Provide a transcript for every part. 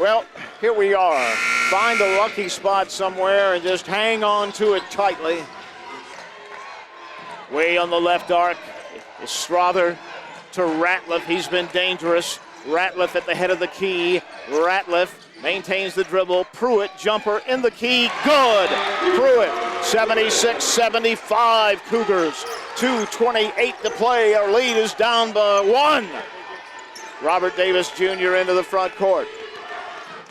Well, here we are. Find a lucky spot somewhere and just hang on to it tightly. Way on the left arc is Strother to Ratliff. He's been dangerous. Ratliff at the head of the key. Ratliff maintains the dribble. Pruitt, jumper in the key. Good. Pruitt, 76-75 Cougars. 2:28 to play. Our lead is down by 1. Robert Davis Jr. into the front court.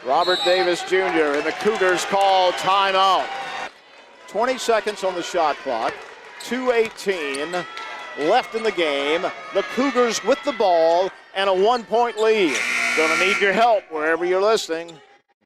Robert Davis Jr. and the Cougars call timeout. 20 seconds on the shot clock. 2:18 left in the game. The Cougars with the ball and a 1-point lead. Gonna need your help wherever you're listening.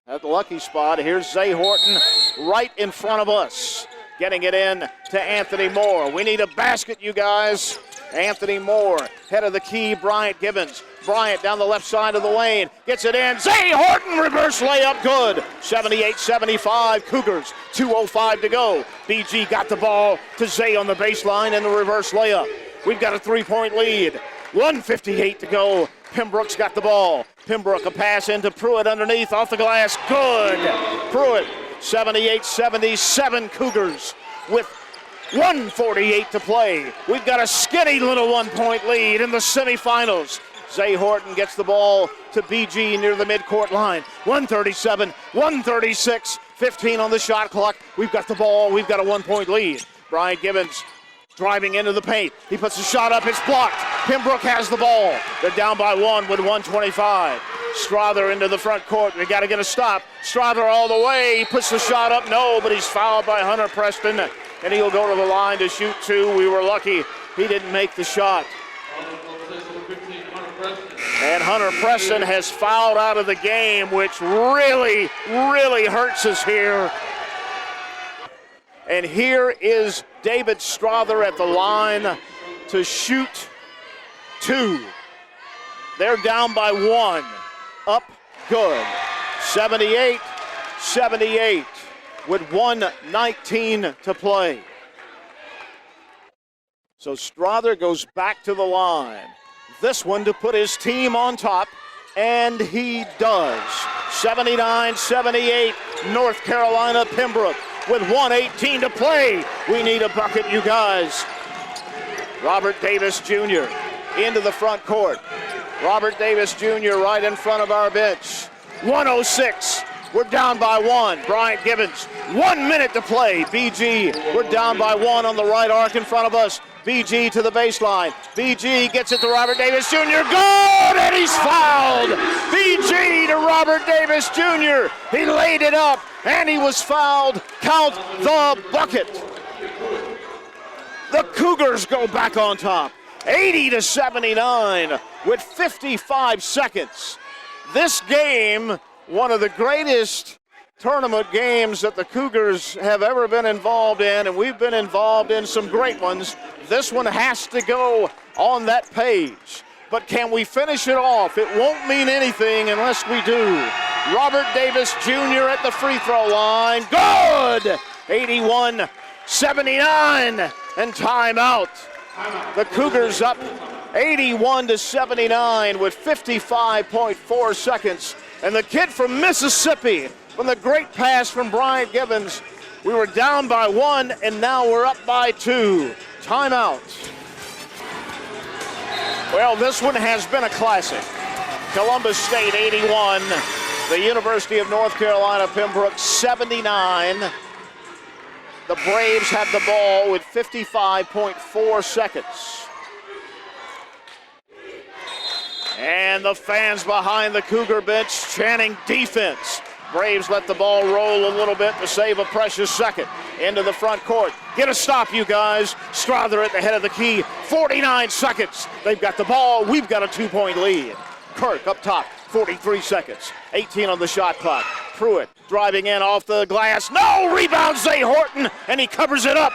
At the lucky spot, here's Zay Horton right in front of us. Getting it in to Anthony Moore. We need a basket, you guys. Anthony Moore, head of the key, Bryant Gibbons. Bryant down the left side of the lane, gets it in. Zay Horton, reverse layup, good. 78-75 Cougars, 2:05 to go. BG got the ball to Zay on the baseline and the reverse layup. We've got a 3-point lead. 1:58 to go. Pembroke's got the ball. Pembroke, a pass into Pruitt underneath, off the glass, good. Pruitt, 78-77 Cougars with 1:48 to play. We've got a skinny little 1-point lead in the semifinals. Zay Horton gets the ball to BG near the midcourt line. 137, 136, 15 on the shot clock. We've got the ball. We've got a 1-point lead. Brian Gibbons driving into the paint. He puts a shot up. It's blocked. Pembroke has the ball. They're down by 1 with 1:25. Strother into the front court. We got to get a stop. Strother all the way. He puts the shot up. No, but he's fouled by Hunter Preston. And he'll go to the line to shoot 2. We were lucky he didn't make the shot. And Hunter Preston has fouled out of the game, which really, really hurts us here. And here is David Strother at the line to shoot 2. They're down by 1. Up good. 78-78 with 1:19 to play. So Strother goes back to the line. This one to put his team on top, and he does. 79-78, North Carolina Pembroke with 1:18 to play. We need a bucket, you guys. Robert Davis Jr. into the front court. Robert Davis Jr. right in front of our bench. 1:06. We're down by 1. Bryant Gibbons, 1 minute to play. BG, we're down by 1 on the right arc in front of us. BG to the baseline. BG gets it to Robert Davis Jr. Good, and he's fouled. BG to Robert Davis Jr. He laid it up, and he was fouled. Count the bucket. The Cougars go back on top. 80-79 with 55 seconds. This game, one of the greatest tournament games that the Cougars have ever been involved in, and we've been involved in some great ones. This one has to go on that page. But can we finish it off? It won't mean anything unless we do. Robert Davis Jr. at the free throw line. Good! 81-79 and timeout. The Cougars up 81-79 with 55.4 seconds. And the kid from Mississippi, from the great pass from Bryant Gibbons, we were down by 1, and now we're up by 2. Timeout. Well, this one has been a classic. Columbus State 81, the University of North Carolina Pembroke 79. The Braves had the ball with 55.4 seconds. And the fans behind the Cougar bench chanting defense. Braves let the ball roll a little bit to save a precious second. Into the front court. Get a stop, you guys. Strother at the head of the key. 49 seconds. They've got the ball. We've got a 2-point lead. Kirk up top. 43 seconds. 18 on the shot clock. Pruitt driving in off the glass. No! Rebound Zay Horton, and he covers it up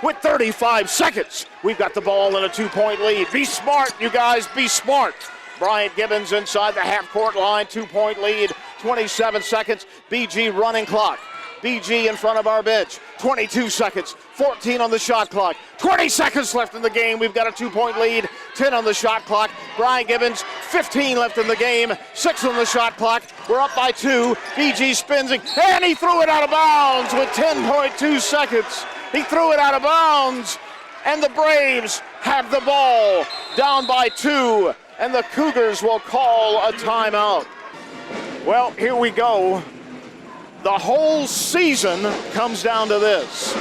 with 35 seconds. We've got the ball in a 2-point lead. Be smart, you guys. Be smart. Bryant Gibbons inside the half-court line. 2-point lead. 27 seconds. BG running clock. BG in front of our bench. 22 seconds, 14 on the shot clock. 20 seconds left in the game. We've got a 2-point lead, 10 on the shot clock. Brian Gibbons, 15 left in the game, 6 on the shot clock. We're up by 2. BG spins it, and he threw it out of bounds with 10.2 seconds. He threw it out of bounds, and the Braves have the ball down by 2, and the Cougars will call a timeout. Well, here we go. The whole season comes down to this.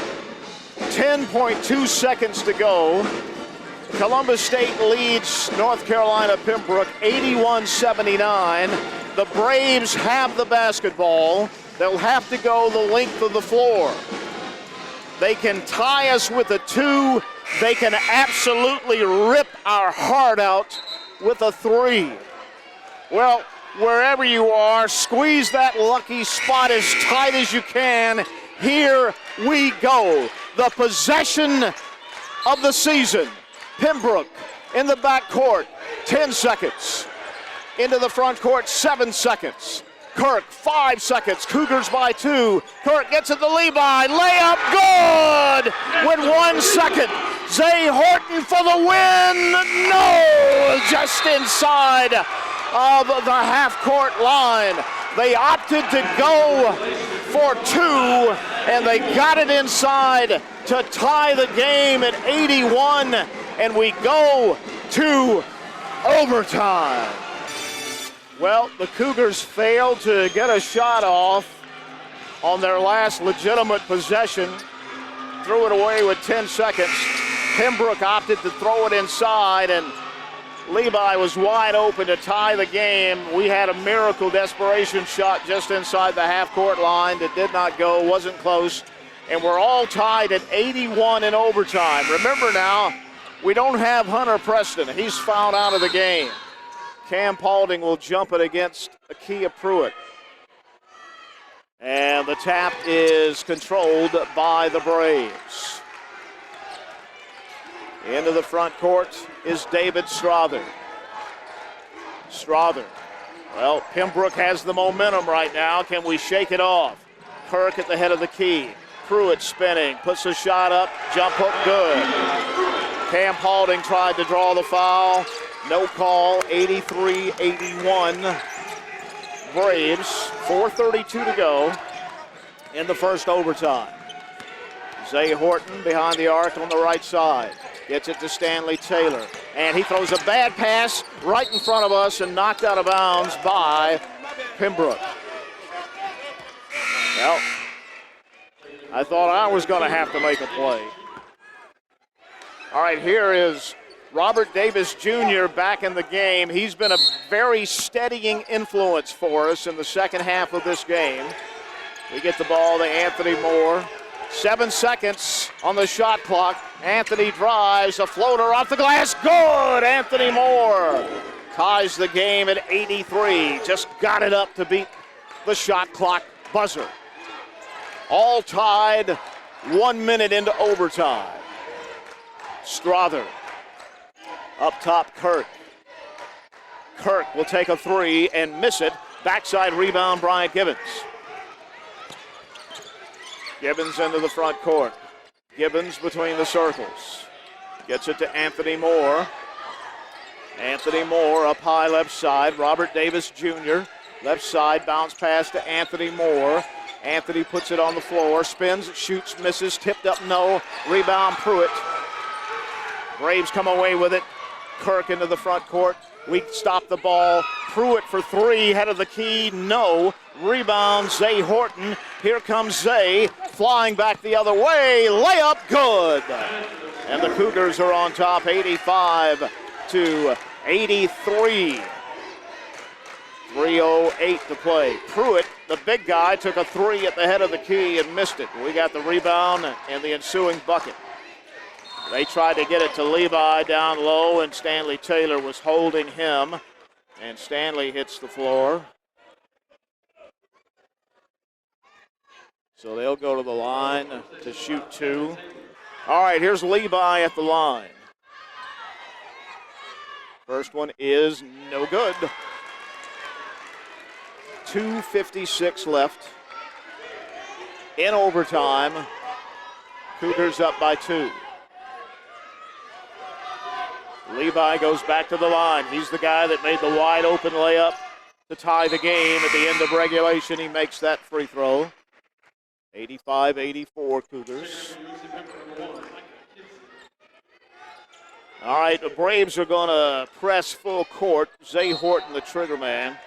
10.2 seconds to go. Columbus State leads North Carolina Pembroke 81-79. The Braves have the basketball. They'll have to go the length of the floor. They can tie us with a 2. They can absolutely rip our heart out with a 3. Well, wherever you are, squeeze that lucky spot as tight as you can. Here we go. The possession of the season. Pembroke in the backcourt, 10 seconds. Into the front court, 7 seconds. Kirk, 5 seconds. Cougars by 2. Kirk gets it to Levi. Layup, good! With 1 second. Zay Horton for the win. No! Just inside of the half-court line. They opted to go for 2, and they got it inside to tie the game at 81, and we go to overtime. Well, the Cougars failed to get a shot off on their last legitimate possession. Threw it away with 10 seconds. Pembroke opted to throw it inside, and Levi was wide open to tie the game. We had a miracle desperation shot just inside the half-court line that did not go, wasn't close, and we're all tied at 81 in overtime. Remember now, we don't have Hunter Preston. He's fouled out of the game. Cam Paulding will jump it against Akia Pruitt. And the tap is controlled by the Braves. Into the front court is David Strother. Strother. Well, Pembroke has the momentum right now. Can we shake it off? Kirk at the head of the key. Pruitt spinning, puts a shot up, jump hook good. Cam Paulding tried to draw the foul. No call, 83-81. Braves, 4:32 to go in the first overtime. Zay Horton behind the arc on the right side. Gets it to Stanley Taylor. And he throws a bad pass right in front of us and knocked out of bounds by Pembroke. Well, I thought I was going to have to make a play. All right, here is Robert Davis Jr. back in the game. He's been a very steadying influence for us in the second half of this game. We get the ball to Anthony Moore. 7 seconds on the shot clock. Anthony drives, a floater off the glass. Good! Anthony Moore ties the game at 83. Just got it up to beat the shot clock buzzer. All tied, 1 minute into overtime. Strother. Up top, Kirk. Kirk will take a 3 and miss it. Backside rebound, Bryant Gibbons. Gibbons into the front court. Gibbons between the circles. Gets it to Anthony Moore. Anthony Moore up high left side. Robert Davis Jr. Left side, bounce pass to Anthony Moore. Anthony puts it on the floor, spins, shoots, misses, tipped up, no. Rebound, Pruitt. Braves come away with it. Kirk into the front court. We stop the ball. Pruitt for 3, head of the key, no. Rebound, Zay Horton. Here comes Zay, flying back the other way. Layup, good. And the Cougars are on top, 85-83. 3:08 to play. Pruitt, the big guy, took a 3 at the head of the key and missed it. We got the rebound and the ensuing bucket. They tried to get it to Levi down low, and Stanley Taylor was holding him. And Stanley hits the floor. So they'll go to the line to shoot 2. All right, here's Levi at the line. First one is no good. 2:56 left in overtime. Cougars up by 2. Levi goes back to the line. He's the guy that made the wide open layup to tie the game at the end of regulation. He makes that free throw. 85-84 Cougars. All right, the Braves are going to press full court. Zay Horton, the trigger man,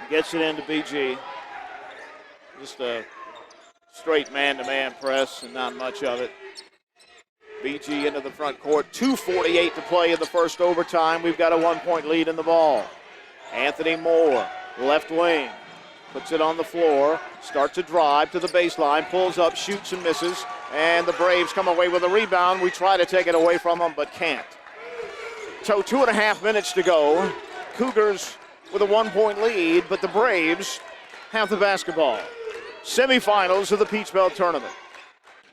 gets it into BG. Just a straight man-to-man press and not much of it. BG into the front court. 2:48 to play in the first overtime. We've got a 1-point lead in the ball. Anthony Moore, left wing, puts it on the floor, starts a drive to the baseline, pulls up, shoots and misses, and the Braves come away with a rebound. We try to take it away from them, but can't. So 2.5 minutes to go. Cougars with a 1-point lead, but the Braves have the basketball. Semifinals of the Peach Belt Tournament.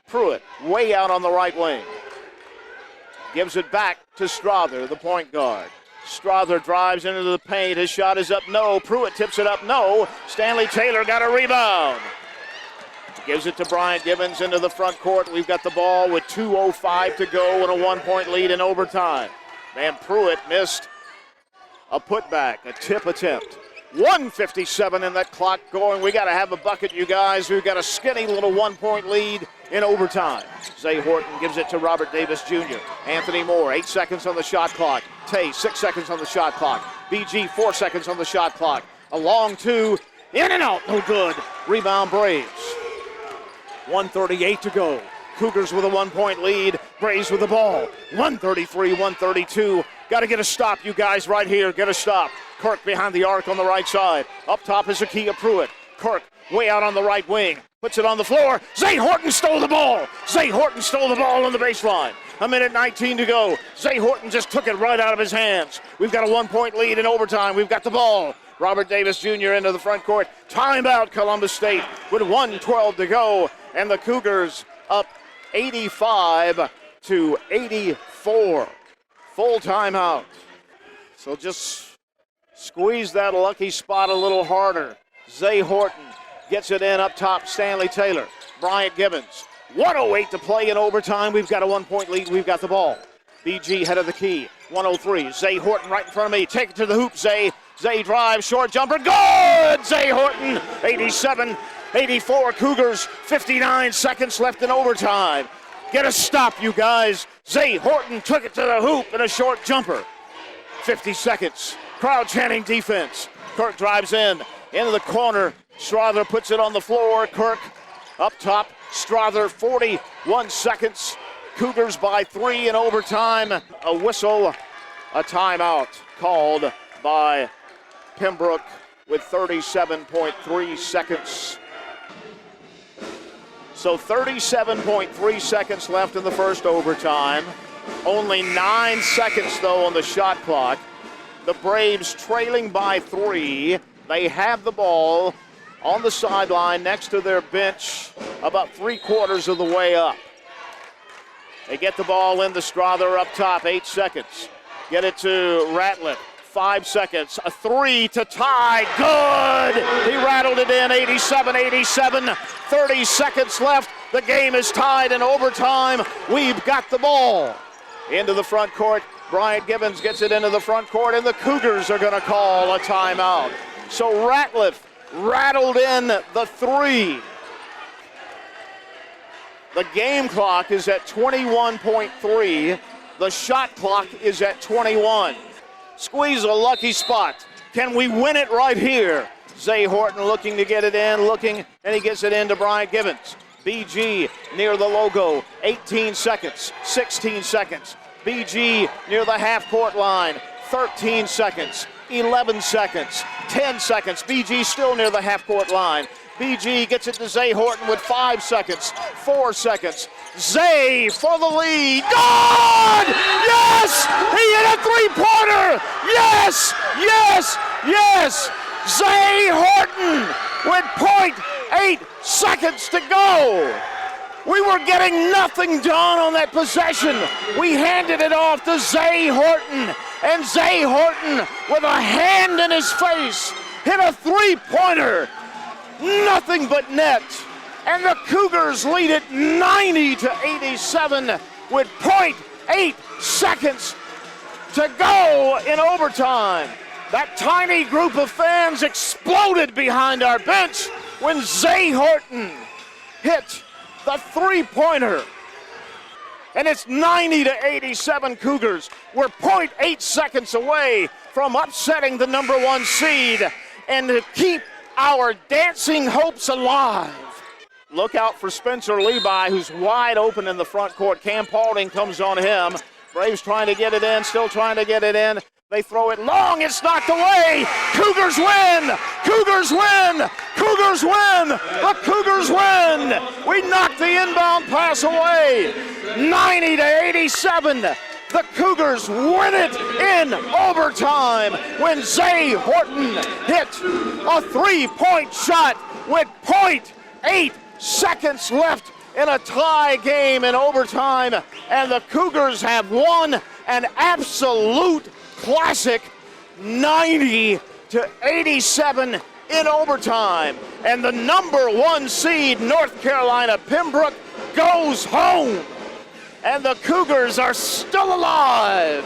Pruitt way out on the right wing. Gives it back to Strother, the point guard. Strother drives into the paint. His shot is up, no. Pruitt tips it up, no. Stanley Taylor got a rebound. Gives it to Bryant Gibbons into the front court. We've got the ball with 2:05 to go and a 1-point lead in overtime. Man, Pruitt missed a putback, a tip attempt. 1:57 in that clock going. We got to have a bucket, you guys. We've got a skinny little 1-point lead in overtime. Zay Horton gives it to Robert Davis Jr. Anthony Moore, 8 seconds on the shot clock. Tay, 6 seconds on the shot clock. BG, 4 seconds on the shot clock. A long two, in and out, no good. Rebound Braves. 1:38 to go. Cougars with a 1-point lead. Braves with the ball. 133-132. Got to get a stop, you guys, right here. Get a stop. Kirk behind the arc on the right side. Up top is Akia Pruitt. Kirk way out on the right wing. Puts it on the floor. Zay Horton stole the ball. Zay Horton stole the ball on the baseline. 1:19 to go. Zay Horton just took it right out of his hands. We've got a 1-point lead in overtime. We've got the ball. Robert Davis Jr. into the front court. Timeout, Columbus State, with 1:12 to go. And the Cougars up 85-84. Full timeout. So just squeeze that lucky spot a little harder. Zay Horton gets it in up top. Stanley Taylor. Bryant Gibbons. 1:08 to play in overtime. We've got a 1-point lead. We've got the ball. BG head of the key. 1:03. Zay Horton right in front of me. Take it to the hoop, Zay. Zay drives, short jumper. Good! Zay Horton. 87-84. Cougars. 59 seconds left in overtime. Get a stop, you guys. Zay Horton took it to the hoop in a short jumper. 50 seconds. Crowd chanting defense. Kirk drives in. Into the corner. Strother puts it on the floor. Kirk up top. Strother, 41 seconds. Cougars by 3 in overtime. A whistle, a timeout called by Pembroke with 37.3 seconds. So 37.3 seconds left in the first overtime. Only 9 seconds, though, on the shot clock. The Braves trailing by 3. They have the ball on the sideline next to their bench about 3/4 of the way up. They get the ball in the Strother up top, 8 seconds. Get it to Ratliff, 5 seconds. A 3 to tie, good! He rattled it in, 87-87. 30 seconds left. The game is tied in overtime. We've got the ball. Into the front court. Bryant Gibbons gets it into the front court, and the Cougars are going to call a timeout. So Ratliff rattled in the 3. The game clock is at 21.3. The shot clock is at 21. Squeeze a lucky spot. Can we win it right here? Zay Horton looking to get it in, and he gets it into Bryant Gibbons. BG near the logo, 18 seconds, 16 seconds. BG near the half-court line, 13 seconds, 11 seconds, 10 seconds. BG still near the half-court line. BG gets it to Zay Horton with 5 seconds, 4 seconds. Zay for the lead. Good! Yes! He hit a three-pointer! Yes! Yes! Yes! Zay Horton with .8 seconds to go. We were getting nothing done on that possession. We handed it off to Zay Horton, and Zay Horton, with a hand in his face, hit a three-pointer. Nothing but net. and the Cougars lead it 90-87 with 0.8 seconds to go in overtime. That tiny group of fans exploded behind our bench when Zay Horton hit the three-pointer. And it's 90-87 Cougars. We're 0.8 seconds away from upsetting the number 1 seed and to keep our dancing hopes alive. Look out for Spencer Levi, who's wide open in the front court. Cam Paulding comes on him. Braves trying to get it in, still trying to get it in. They throw it long, it's knocked away. Cougars win! Cougars win! Cougars win! The Cougars win! We knocked the inbound pass away. 90-87. The Cougars win it in overtime when Zay Horton hit a three-point shot with 0.8 seconds left in a tie game in overtime, and the Cougars have won an absolute classic 90-87 in overtime. And the number 1 seed, North Carolina Pembroke, goes home. And the Cougars are still alive.